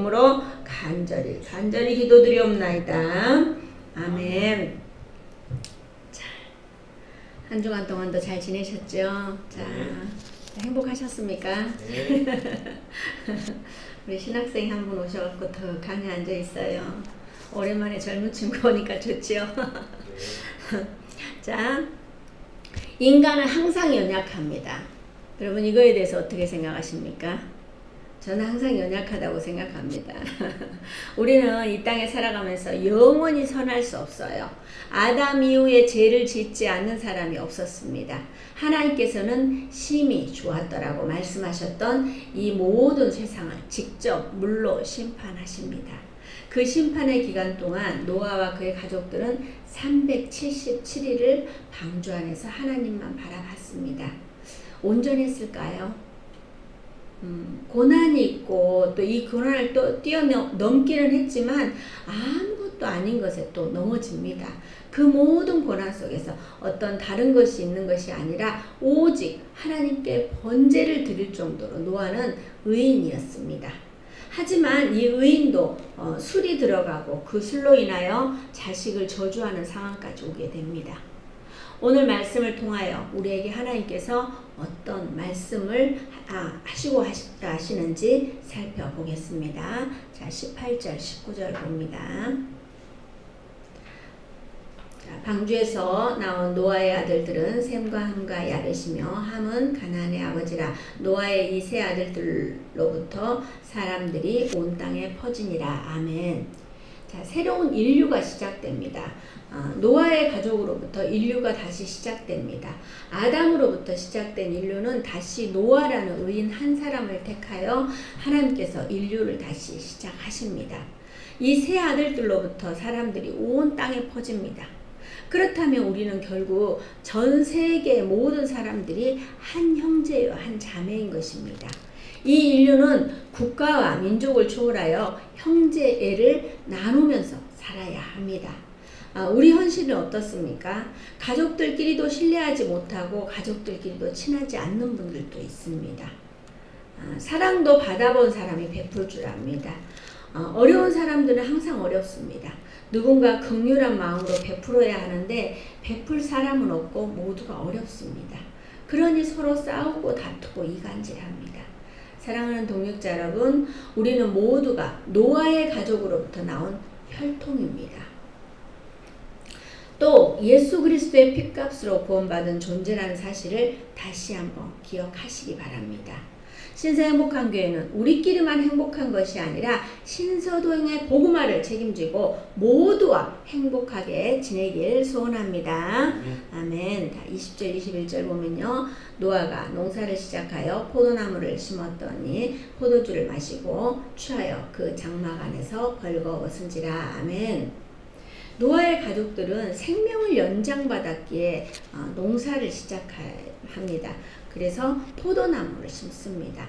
이름으로 간절히 기도드리옵나이다. 아멘. 자, 한 주간 동안도 잘 지내셨죠? 자, 행복하셨습니까? 네. 우리 신학생이 한 분 오셔갖고 더 강에 앉아 있어요. 오랜만에 젊은 친구 오니까 좋지요. 자, 인간은 항상 연약합니다. 여러분 이거에 대해서 어떻게 생각하십니까? 저는 항상 연약하다고 생각합니다. 우리는 이 땅에 살아가면서 영원히 선할 수 없어요. 아담 이후에 죄를 짓지 않는 사람이 없었습니다. 하나님께서는 심히 좋았더라고 말씀하셨던 이 모든 세상을 직접 물로 심판하십니다. 그 심판의 기간 동안 노아와 그의 가족들은 377일을 방주 안에서 하나님만 바라봤습니다. 온전했을까요? 고난이 있고 또 이 고난을 또 뛰어넘기는 했지만 아무것도 아닌 것에 또 넘어집니다. 그 모든 고난 속에서 어떤 다른 것이 있는 것이 아니라 오직 하나님께 번제를 드릴 정도로 노아는 의인이었습니다. 하지만 이 의인도 술이 들어가고 그 술로 인하여 자식을 저주하는 상황까지 오게 됩니다. 오늘 말씀을 통하여 우리에게 하나님께서 어떤 말씀을 하시고 하시는지 살펴보겠습니다. 자, 18절, 19절 봅니다. 자, 방주에서 나온 노아의 아들들은 셈과 함과 야벳이며 함은 가나안의 아버지라. 노아의 이 세 아들들로부터 사람들이 온 땅에 퍼지니라. 아멘. 자, 새로운 인류가 시작됩니다. 노아의 가족으로부터 인류가 다시 시작됩니다. 아담으로부터 시작된 인류는 다시 노아라는 의인 한 사람을 택하여 하나님께서 인류를 다시 시작하십니다. 이 세 아들들로부터 사람들이 온 땅에 퍼집니다. 그렇다면 우리는 결국 전 세계 모든 사람들이 한 형제요 한 자매인 것입니다. 이 인류는 국가와 민족을 초월하여 형제애를 나누면서 살아야 합니다. 우리 현실은 어떻습니까? 가족들끼리도 신뢰하지 못하고 가족들끼리도 친하지 않는 분들도 있습니다. 사랑도 받아본 사람이 베풀 줄 압니다. 어려운 사람들은 항상 어렵습니다. 누군가 긍휼한 마음으로 베풀어야 하는데 베풀 사람은 없고 모두가 어렵습니다. 그러니 서로 싸우고 다투고 이간질합니다. 사랑하는 동역자 여러분, 우리는 모두가 노아의 가족으로부터 나온 혈통입니다. 또 예수 그리스도의 핏값으로 구원받은 존재라는 사실을 다시 한번 기억하시기 바랍니다. 신사행복한교회는 우리끼리만 행복한 것이 아니라 신서동의 복음화를 책임지고 모두와 행복하게 지내길 소원합니다. 아멘. 20절 21절 보면요. 노아가 농사를 시작하여 포도나무를 심었더니 포도주를 마시고 취하여 그 장막 안에서 벌거벗은지라. 아멘. 노아의 가족들은 생명을 연장받았기에 농사를 시작합니다. 그래서 포도나무를 심습니다.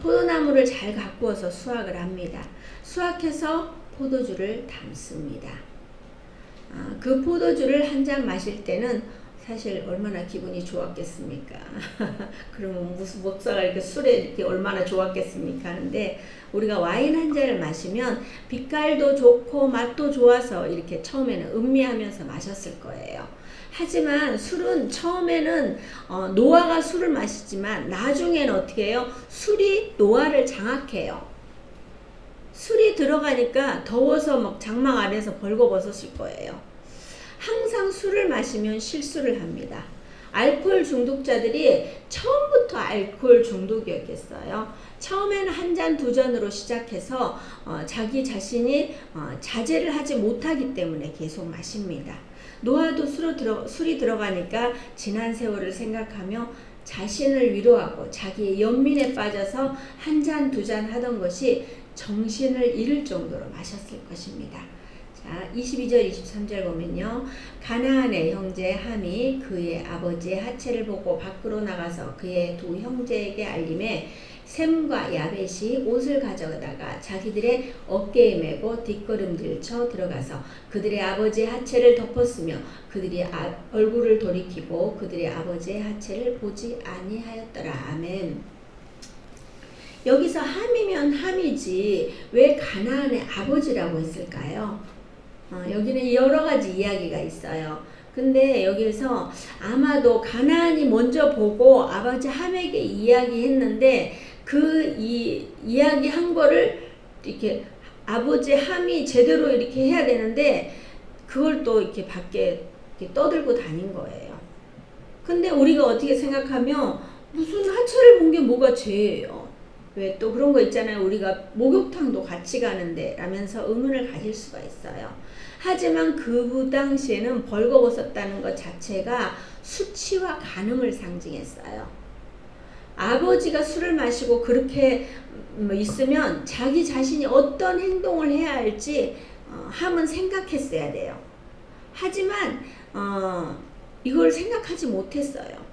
포도나무를 잘 가꾸어서 수확을 합니다. 수확해서 포도주를 담습니다. 그 포도주를 한 잔 마실 때는 사실 얼마나 기분이 좋았겠습니까? 그러면 무슨 목사가 이렇게 술에 이렇게 얼마나 좋았겠습니까? 하는데 우리가 와인 한 잔을 마시면 빛깔도 좋고 맛도 좋아서 이렇게 처음에는 음미하면서 마셨을 거예요. 하지만 술은 처음에는 노아가 술을 마시지만 나중에는 어떻게 해요? 술이 노아를 장악해요. 술이 들어가니까 더워서 막 장막 안에서 벌거벗었을 거예요. 항상 술을 마시면 실수를 합니다. 알코올 중독자들이 처음부터 알코올 중독이었겠어요. 처음에는 한 잔, 두 잔으로 시작해서 자기 자신이 자제를 하지 못하기 때문에 계속 마십니다. 노아도 술이 들어가니까 지난 세월을 생각하며 자신을 위로하고 자기의 연민에 빠져서 한 잔, 두 잔 하던 것이 정신을 잃을 정도로 마셨을 것입니다. 자, 22절 23절 보면요. 가나안의 형제 함이 그의 아버지의 하체를 보고 밖으로 나가서 그의 두 형제에게 알림해 셈과 야벳이 옷을 가져다가 자기들의 어깨에 메고 뒷걸음질 쳐 들어가서 그들의 아버지의 하체를 덮었으며 그들이 얼굴을 돌이키고 그들의 아버지의 하체를 보지 아니하였더라. 아멘. 여기서 함이면 함이지 왜 가나안의 아버지라고 했을까요? 여기는 여러 가지 이야기가 있어요. 근데 여기에서 아마도 가나안이 먼저 보고 아버지 함에게 이야기했는데 그 이야기한 거를 이렇게 아버지 함이 제대로 이렇게 해야 되는데 그걸 또 이렇게 밖에 이렇게 떠들고 다닌 거예요. 근데 우리가 어떻게 생각하면 무슨 하체를 본 게 뭐가 죄예요? 왜 또 그런 거 있잖아요. 우리가 목욕탕도 같이 가는데 라면서 의문을 가질 수가 있어요. 하지만 그 당시에는 벌거벗었다는 것 자체가 수치와 간음을 상징했어요. 아버지가 술을 마시고 그렇게 있으면 자기 자신이 어떤 행동을 해야 할지 함은 생각했어야 돼요. 하지만 이걸 생각하지 못했어요.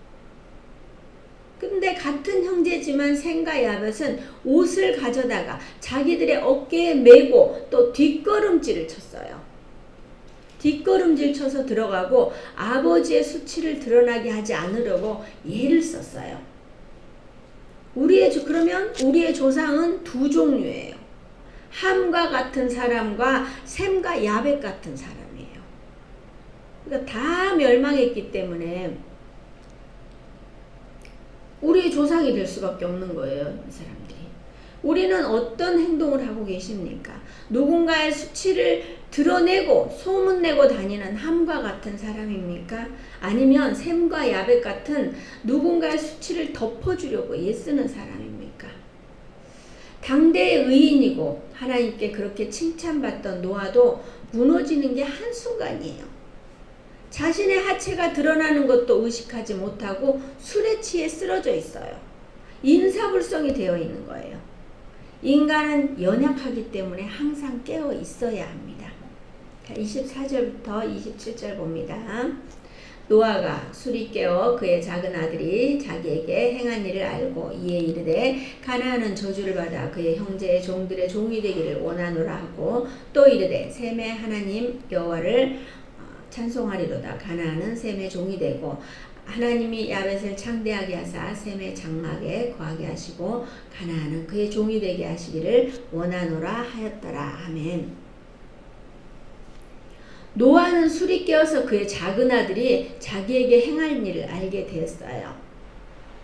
근데 같은 형제지만 셈과 야벳은 옷을 가져다가 자기들의 어깨에 메고 또 뒷걸음질을 쳤어요. 뒷걸음질 쳐서 들어가고 아버지의 수치를 드러나게 하지 않으려고 예를 썼어요. 그러면 우리의 조상은 두 종류예요. 함과 같은 사람과 셈과 야벳 같은 사람이에요. 그러니까 다 멸망했기 때문에 우리의 조상이 될 수밖에 없는 거예요. 이 사람들이. 우리는 어떤 행동을 하고 계십니까? 누군가의 수치를 드러내고 소문내고 다니는 함과 같은 사람입니까? 아니면 셈과 야벳 같은 누군가의 수치를 덮어주려고 애쓰는 사람입니까? 당대의 의인이고 하나님께 그렇게 칭찬받던 노아도 무너지는 게 한순간이에요. 자신의 하체가 드러나는 것도 의식하지 못하고 술에 취해 쓰러져 있어요. 인사불성이 되어 있는 거예요. 인간은 연약하기 때문에 항상 깨어 있어야 합니다. 24절부터 27절 봅니다. 노아가 술이 깨어 그의 작은 아들이 자기에게 행한 일을 알고 이에 이르되 가나안은 저주를 받아 그의 형제의 종들의 종이 되기를 원하노라 하고 또 이르되 셈의 하나님 여호와를 찬송하리로다. 가나안은 셈의 종이 되고 하나님이 야벳을 창대하게 하사 셈의 장막에 거하게 하시고 가나안은 그의 종이 되게 하시기를 원하노라 하였더라. 아멘. 노아는 술이 깨어서 그의 작은 아들이 자기에게 행할 일을 알게 되었어요.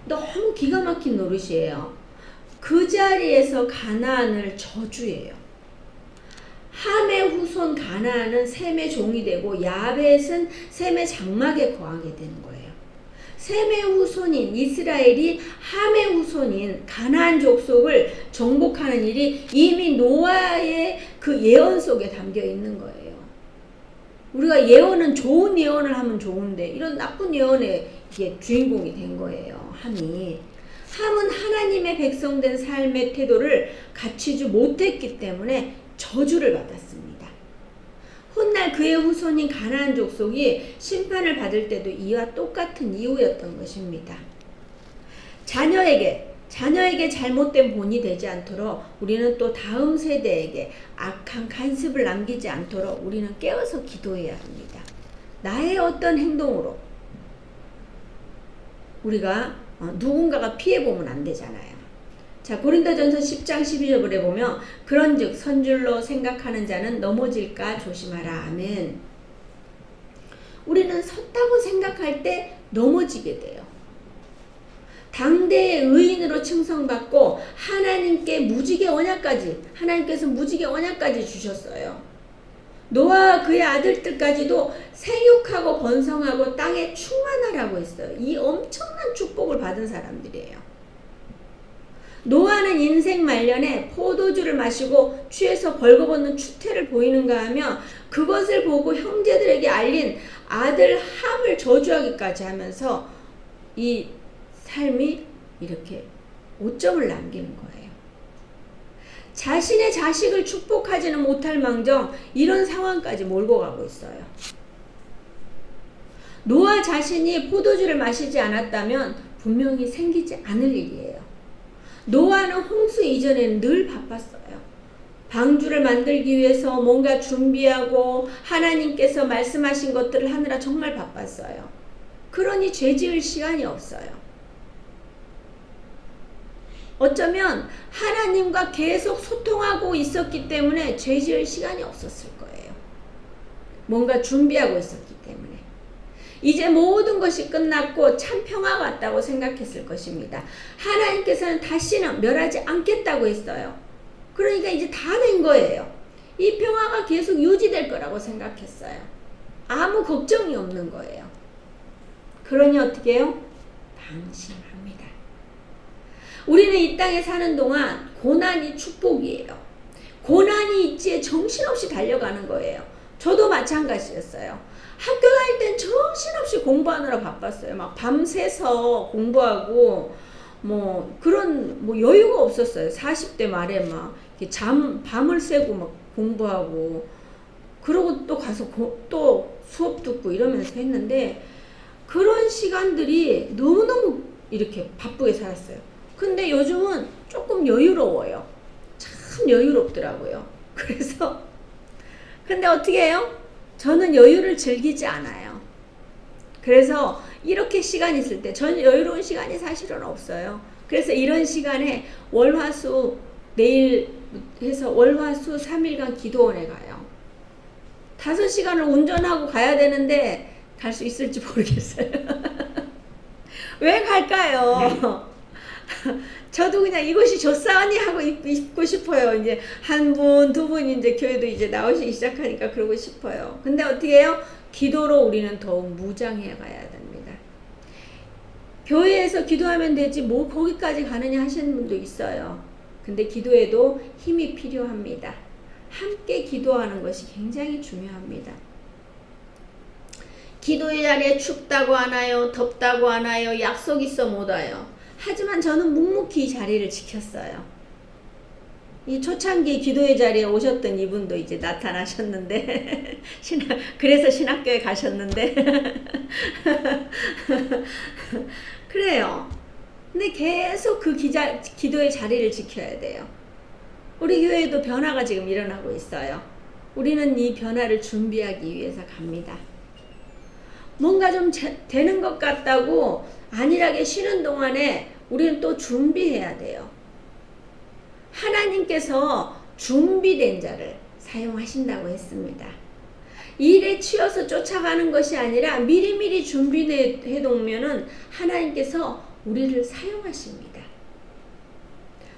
너무 기가 막힌 노릇이에요. 그 자리에서 가나안을 저주해요. 함의 후손 가나안은 셈의 종이 되고 야벳은 셈의 장막에 거하게 되는 거예요. 셈의 후손인 이스라엘이 함의 후손인 가나안 족속을 정복하는 일이 이미 노아의 그 예언 속에 담겨 있는 거예요. 우리가 예언은 좋은 예언을 하면 좋은데 이런 나쁜 예언의 이게 주인공이 된 거예요. 함은 하나님의 백성된 삶의 태도를 갖추지 못했기 때문에 저주를 받았습니다. 훗날 그의 후손인 가나안 족속이 심판을 받을 때도 이와 똑같은 이유였던 것입니다. 자녀에게 잘못된 본이 되지 않도록 우리는 또 다음 세대에게 악한 간습을 남기지 않도록 우리는 깨어서 기도해야 합니다. 나의 어떤 행동으로 우리가 누군가가 피해보면 안 되잖아요. 자, 고린도전서 10장 12절에 보면 그런즉 선줄로 생각하는 자는 넘어질까 조심하라. 아멘. 우리는 섰다고 생각할 때 넘어지게 돼요. 당대의 의인으로 칭송받고 하나님께서 무지개 언약까지 주셨어요. 노아와 그의 아들들까지도 생육하고 번성하고 땅에 충만하라고 했어요. 이 엄청난 축복을 받은 사람들이에요. 노아는 인생 말년에 포도주를 마시고 취해서 벌거벗는 추태를 보이는가 하며 그것을 보고 형제들에게 알린 아들 함을 저주하기까지 하면서 이 삶이 이렇게 오점을 남기는 거예요. 자신의 자식을 축복하지는 못할 망정 이런 상황까지 몰고 가고 있어요. 노아 자신이 포도주를 마시지 않았다면 분명히 생기지 않을 일이에요. 노아는 홍수 이전에는 늘 바빴어요. 방주를 만들기 위해서 뭔가 준비하고 하나님께서 말씀하신 것들을 하느라 정말 바빴어요. 그러니 죄 지을 시간이 없어요. 어쩌면 하나님과 계속 소통하고 있었기 때문에 죄 지을 시간이 없었을 거예요. 뭔가 준비하고 있었기 때문에. 이제 모든 것이 끝났고 참 평화가 왔다고 생각했을 것입니다. 하나님께서는 다시는 멸하지 않겠다고 했어요. 그러니까 이제 다 된 거예요. 이 평화가 계속 유지될 거라고 생각했어요. 아무 걱정이 없는 거예요. 그러니 어떻게 해요? 방심합니다. 우리는 이 땅에 사는 동안 고난이 축복이에요. 고난이 있지에 정신없이 달려가는 거예요. 저도 마찬가지였어요. 학교 다닐 땐 정신없이 공부하느라 바빴어요. 막 밤새서 공부하고 그런 여유가 없었어요. 40대 말에 막 밤을 새고 막 공부하고 그러고 또 가서 또 수업 듣고 이러면서 했는데 그런 시간들이 너무너무 이렇게 바쁘게 살았어요. 근데 요즘은 조금 여유로워요. 참 여유롭더라고요. 그래서 근데 어떻게 해요? 저는 여유를 즐기지 않아요. 그래서 이렇게 시간 있을 때 저는 여유로운 시간이 사실은 없어요. 그래서 이런 시간에 월화수 내일 해서 월화수 3일간 기도원에 가요. 5시간을 운전하고 가야 되는데 갈 수 있을지 모르겠어요. 왜 갈까요? 저도 그냥 이것이 좋사오니 하고 있고 싶어요. 이제 한 분, 두 분 이제 교회도 이제 나오시기 시작하니까 그러고 싶어요. 근데 어떻게 해요? 기도로 우리는 더욱 무장해 가야 됩니다. 교회에서 기도하면 되지 뭐 거기까지 가느냐 하시는 분도 있어요. 근데 기도에도 힘이 필요합니다. 함께 기도하는 것이 굉장히 중요합니다. 기도의 자리에 춥다고 하나요? 덥다고 하나요? 약속 있어 못 와요. 하지만 저는 묵묵히 이 자리를 지켰어요. 이 초창기 기도의 자리에 오셨던 이분도 이제 나타나셨는데 그래서 신학교에 가셨는데 그래요. 근데 계속 그 기도의 자리를 지켜야 돼요. 우리 교회에도 변화가 지금 일어나고 있어요. 우리는 이 변화를 준비하기 위해서 갑니다. 뭔가 좀 되는 것 같다고 안일하게 쉬는 동안에 우리는 또 준비해야 돼요. 하나님께서 준비된 자를 사용하신다고 했습니다. 일에 치여서 쫓아가는 것이 아니라 미리미리 준비해 놓으면은 하나님께서 우리를 사용하십니다.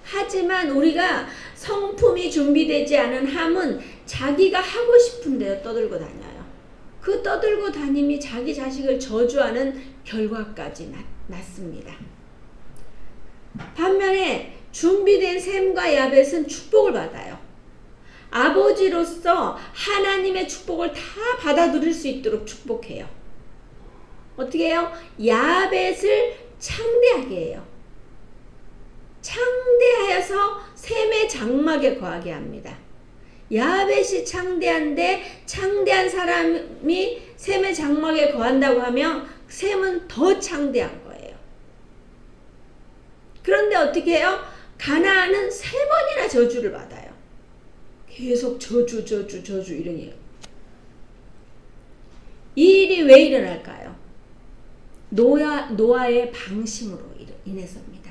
하지만 우리가 성품이 준비되지 않은 함은 자기가 하고 싶은 대로 떠들고 다녀요. 그 떠들고 다님이 자기 자식을 저주하는 결과까지 났습니다. 반면에 준비된 셈과 야벳은 축복을 받아요. 아버지로서 하나님의 축복을 다 받아 누릴 수 있도록 축복해요. 어떻게 해요? 야벳을 창대하게 해요. 창대하여서 셈의 장막에 거하게 합니다. 야벳이 창대한데 창대한 사람이 셈의 장막에 거한다고 하면 셈은 더 창대한 거예요. 그런데 어떻게 해요? 가나안은 3번이나 저주를 받아요. 계속 저주 이러니 이 일이 왜 일어날까요? 노아의 방심으로 인해서입니다.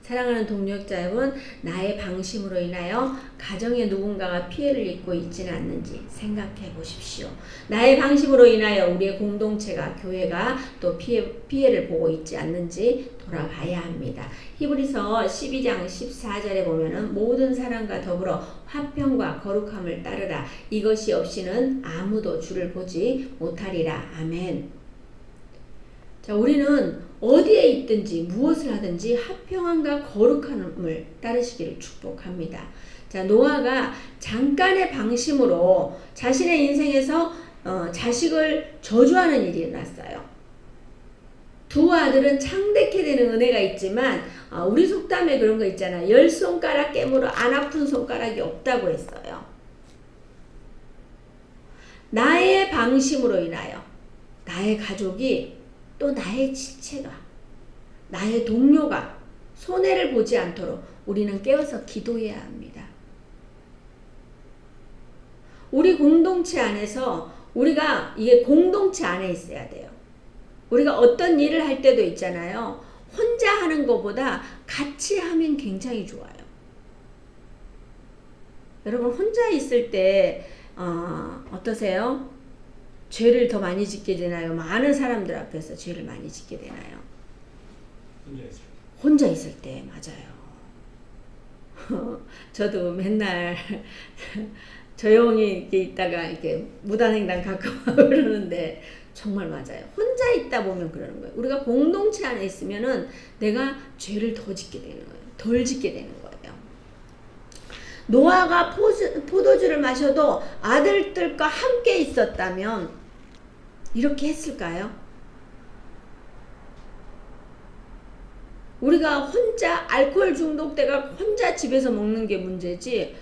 사랑하는 동역자 여러분, 나의 방심으로 인하여 가정에 누군가가 피해를 입고 있지는 않는지 생각해 보십시오. 나의 방심으로 인하여 우리의 공동체가, 교회가 또 피해를 보고 있지 않는지 돌아봐야 합니다. 히브리서 12장 14절에 보면은 모든 사람과 더불어 화평과 거룩함을 따르라. 이것이 없이는 아무도 주를 보지 못하리라. 아멘. 자, 우리는 어디에 있든지 무엇을 하든지 화평함과 거룩함을 따르시기를 축복합니다. 자, 노아가 잠깐의 방심으로 자신의 인생에서 자식을 저주하는 일이 일어났어요. 두 아들은 창대케 되는 은혜가 있지만 우리 속담에 그런 거 있잖아요. 10손가락 깨물어 안 아픈 손가락이 없다고 했어요. 나의 방심으로 인하여 나의 가족이 또 나의 지체가, 나의 동료가 손해를 보지 않도록 우리는 깨어서 기도해야 합니다. 우리 공동체 안에서 우리가 이게 공동체 안에 있어야 돼요. 우리가 어떤 일을 할 때도 있잖아요. 혼자 혼자 하는 것보다 같이 하면 굉장히 좋아요. 여러분 혼자 있을 때 어떠세요? 죄를 더 많이 짓게 되나요? 많은 사람들 앞에서 죄를 많이 짓게 되나요? 혼자 있을 때 맞아요. 저도 맨날 조용히 이렇게 있다가 이렇게 무단횡단 가끔 그러는데 정말 맞아요. 혼자 있다 보면 그러는 거예요. 우리가 공동체 안에 있으면은 내가 죄를 더 짓게 되는 거예요. 덜 짓게 되는 거예요. 노아가 포도주를 마셔도 아들들과 함께 있었다면 이렇게 했을까요? 우리가 혼자 알코올 중독돼가 혼자 집에서 먹는 게 문제지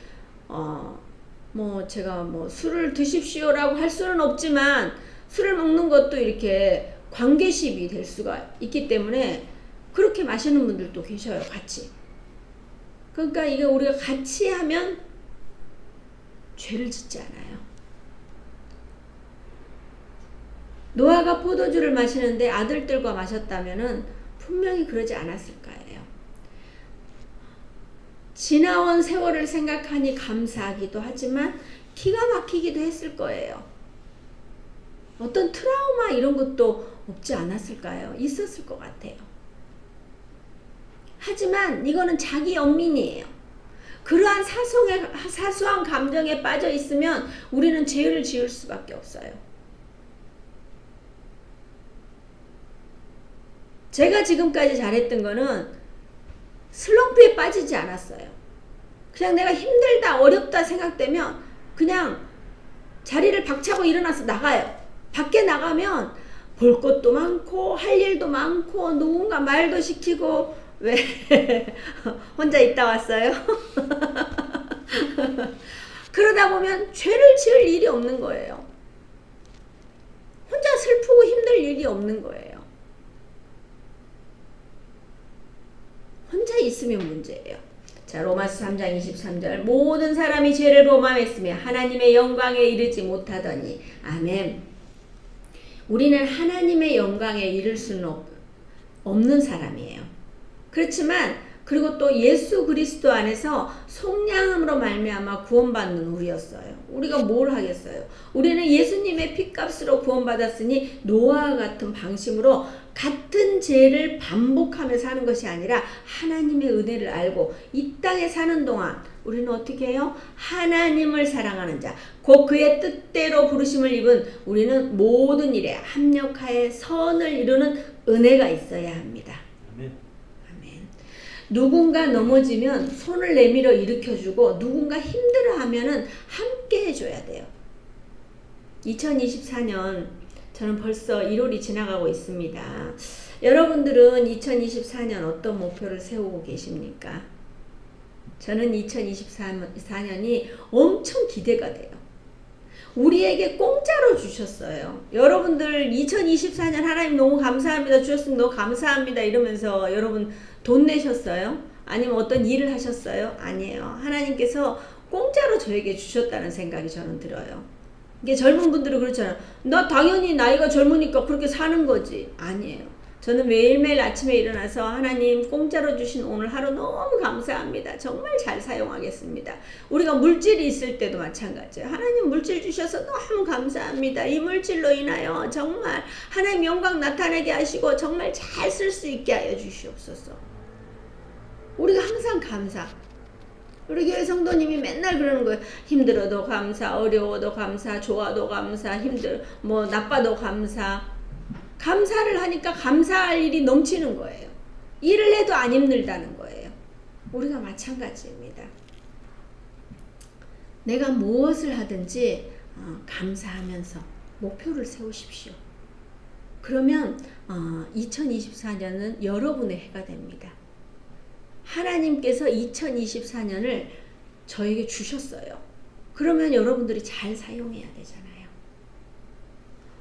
뭐 제가 뭐 술을 드십시오라고 할 수는 없지만 술을 먹는 것도 이렇게 관계십이 될 수가 있기 때문에 그렇게 마시는 분들도 계셔요. 같이. 그러니까 이게 우리가 같이 하면 죄를 짓지 않아요. 노아가 포도주를 마시는데 아들들과 마셨다면은 분명히 그러지 않았을 거예요. 지나온 세월을 생각하니 감사하기도 하지만 기가 막히기도 했을 거예요. 어떤 트라우마 이런 것도 없지 않았을까요? 있었을 것 같아요. 하지만 이거는 자기 연민이에요. 그러한 사소한 감정에 빠져 있으면 우리는 죄를 지을 수밖에 없어요. 제가 지금까지 잘했던 거는 슬럼프에 빠지지 않았어요. 그냥 내가 힘들다, 어렵다 생각되면 그냥 자리를 박차고 일어나서 나가요. 밖에 나가면 볼 것도 많고 할 일도 많고 누군가 말도 시키고 왜 혼자 있다 왔어요? 그러다 보면 죄를 지을 일이 없는 거예요. 혼자 슬프고 힘들 일이 없는 거예요. 혼자 있으면 문제예요. 자, 로마서 3장 23절 모든 사람이 죄를 범함했으며 하나님의 영광에 이르지 못하더니 아멘. 우리는 하나님의 영광에 이를 수는 없는 사람이에요. 그렇지만 그리고 또 예수 그리스도 안에서 속량함으로 말미암아 구원받는 우리였어요. 우리가 뭘 하겠어요? 우리는 예수님의 피값으로 구원받았으니 노아와 같은 방식으로 같은 죄를 반복하며 사는 것이 아니라 하나님의 은혜를 알고 이 땅에 사는 동안 우리는 어떻게 해요? 하나님을 사랑하는 자, 곧 그의 뜻대로 부르심을 입은 우리는 모든 일에 합력하여 선을 이루는 은혜가 있어야 합니다. 누군가 넘어지면 손을 내밀어 일으켜주고 누군가 힘들어하면은 함께 해줘야 돼요. 2024년 저는 벌써 1월이 지나가고 있습니다. 여러분들은 2024년 어떤 목표를 세우고 계십니까? 저는 2024년이 엄청 기대가 돼요. 우리에게 공짜로 주셨어요. 여러분들 2024년 하나님 너무 감사합니다. 주셨으면 너무 감사합니다. 이러면서 여러분 돈 내셨어요? 아니면 어떤 일을 하셨어요? 아니에요. 하나님께서 공짜로 저에게 주셨다는 생각이 저는 들어요. 이게 젊은 분들은 그렇잖아요. 나 당연히 나이가 젊으니까 그렇게 사는 거지. 아니에요. 저는 매일매일 아침에 일어나서 하나님 공짜로 주신 오늘 하루 너무 감사합니다. 정말 잘 사용하겠습니다. 우리가 물질이 있을 때도 마찬가지예요. 하나님 물질 주셔서 너무 감사합니다. 이 물질로 인하여 정말 하나님 영광 나타내게 하시고 정말 잘 쓸 수 있게 하여 주시옵소서. 우리가 항상 감사. 우리 교회 성도님이 맨날 그러는 거예요. 힘들어도 감사, 어려워도 감사, 좋아도 감사, 나빠도 감사. 감사를 하니까 감사할 일이 넘치는 거예요. 일을 해도 안 힘들다는 거예요. 우리가 마찬가지입니다. 내가 무엇을 하든지 감사하면서 목표를 세우십시오. 그러면 2024년은 여러분의 해가 됩니다. 하나님께서 2024년을 저에게 주셨어요. 그러면 여러분들이 잘 사용해야 되잖아요.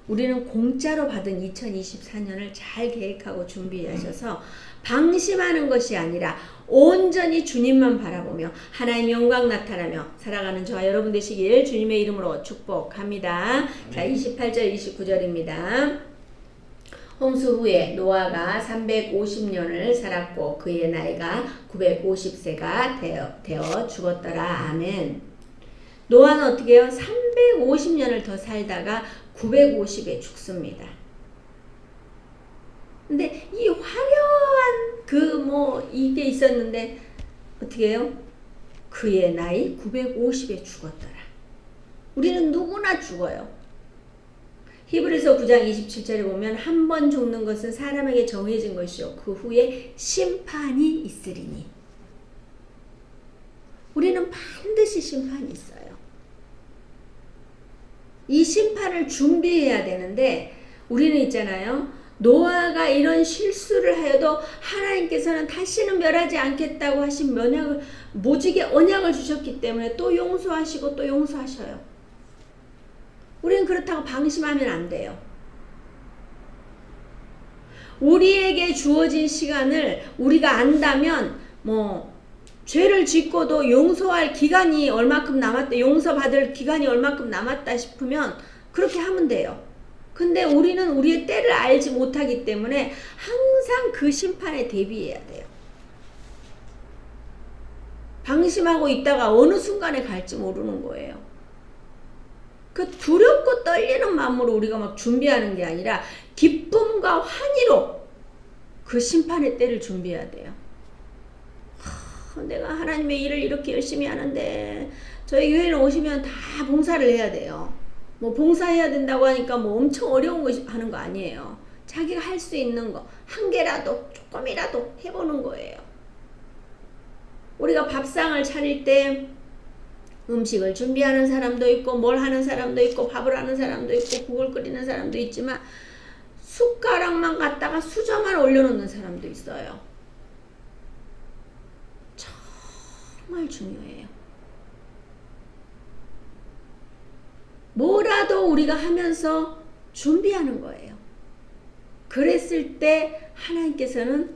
우리는 공짜로 받은 2024년을 잘 계획하고 준비하셔서 방심하는 것이 아니라 온전히 주님만 바라보며 하나님 영광 나타나며 살아가는 저와 여러분 되시길 주님의 이름으로 축복합니다. 자, 28절 29절입니다. 홍수 후에 노아가 350년을 살았고 그의 나이가 950세가 되어 죽었더라. 아멘. 노아는 어떻게 해요? 350년을 더 살다가 950에 죽습니다. 근데 이 화려한 이게 있었는데 어떻게 해요? 그의 나이 950에 죽었더라. 우리는 누구나 죽어요. 히브리서 9장 27절에 보면 한 번 죽는 것은 사람에게 정해진 것이요 그 후에 심판이 있으리니. 우리는 반드시 심판이 있어요. 이 심판을 준비해야 되는데 우리는 있잖아요. 노아가 이런 실수를 하여도 하나님께서는 다시는 멸하지 않겠다고 하신 모직의 언약을 주셨기 때문에 또 용서하시고 또 용서하셔요. 우리는 그렇다고 방심하면 안 돼요. 우리에게 주어진 시간을 우리가 안다면 죄를 짓고도 용서할 기간이 얼마큼 남았다, 용서받을 기간이 얼마큼 남았다 싶으면 그렇게 하면 돼요. 근데 우리는 우리의 때를 알지 못하기 때문에 항상 그 심판에 대비해야 돼요. 방심하고 있다가 어느 순간에 갈지 모르는 거예요. 그 두렵고 떨리는 마음으로 우리가 막 준비하는 게 아니라 기쁨과 환희로 그 심판의 때를 준비해야 돼요. 내가 하나님의 일을 이렇게 열심히 하는데 저희 교회는 오시면 다 봉사를 해야 돼요. 봉사해야 된다고 하니까 엄청 어려운 거 하는 거 아니에요. 자기가 할 수 있는 거 한 개라도 조금이라도 해보는 거예요. 우리가 밥상을 차릴 때 음식을 준비하는 사람도 있고 뭘 하는 사람도 있고 밥을 하는 사람도 있고 국을 끓이는 사람도 있지만 숟가락만 갖다가 수저만 올려놓는 사람도 있어요. 정말 중요해요. 뭐라도 우리가 하면서 준비하는 거예요. 그랬을 때 하나님께서는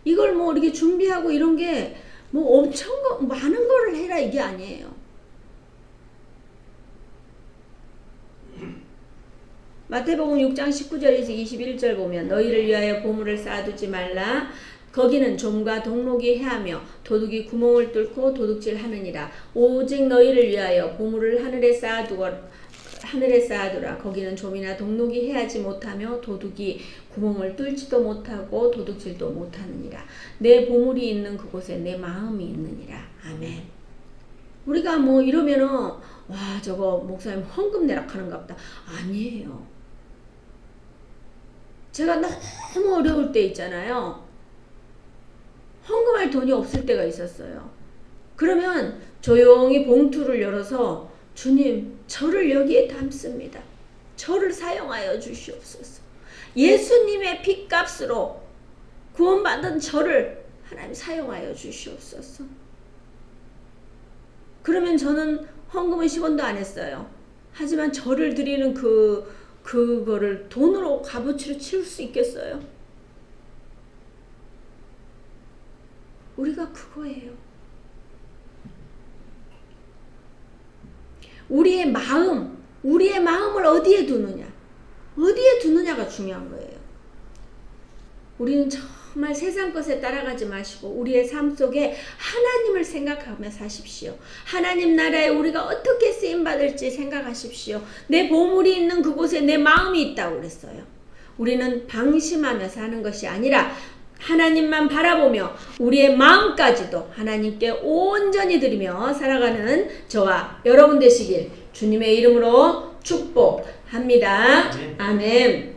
이걸 이렇게 준비하고 이런 게 엄청 많은 거를 해라 이게 아니에요. 마태복음 6장 19절에서 21절 보면 너희를 위하여 보물을 쌓아두지 말라. 거기는 좀과 동록이 해하며 도둑이 구멍을 뚫고 도둑질하느니라. 오직 너희를 위하여 보물을 하늘에 쌓아두라. 거기는 좀이나 동록이 해하지 못하며 도둑이 구멍을 뚫지도 못하고 도둑질도 못하느니라. 내 보물이 있는 그곳에 내 마음이 있느니라. 아멘. 우리가 이러면은 와 저거 목사님 헌금 내락하는가 보다. 아니에요. 제가 너무 어려울 때 있잖아요. 헌금할 돈이 없을 때가 있었어요. 그러면 조용히 봉투를 열어서 주님 저를 여기에 담습니다. 저를 사용하여 주시옵소서. 예수님의 핏값으로 구원받은 저를 하나님 사용하여 주시옵소서. 그러면 저는 헌금은 10원도 안 했어요. 하지만 저를 드리는 그거를 돈으로 값어치로 치를 수 있겠어요? 우리가 그거예요. 우리의 마음을 어디에 두느냐가 중요한 거예요. 우리는 정말 세상 것에 따라가지 마시고 우리의 삶 속에 하나님을 생각하며 사십시오. 하나님 나라에 우리가 어떻게 쓰임받을지 생각하십시오. 내 보물이 있는 그곳에 내 마음이 있다고 그랬어요. 우리는 방심하며 사는 것이 아니라 하나님만 바라보며 우리의 마음까지도 하나님께 온전히 드리며 살아가는 저와 여러분 되시길 주님의 이름으로 축복합니다. 아멘.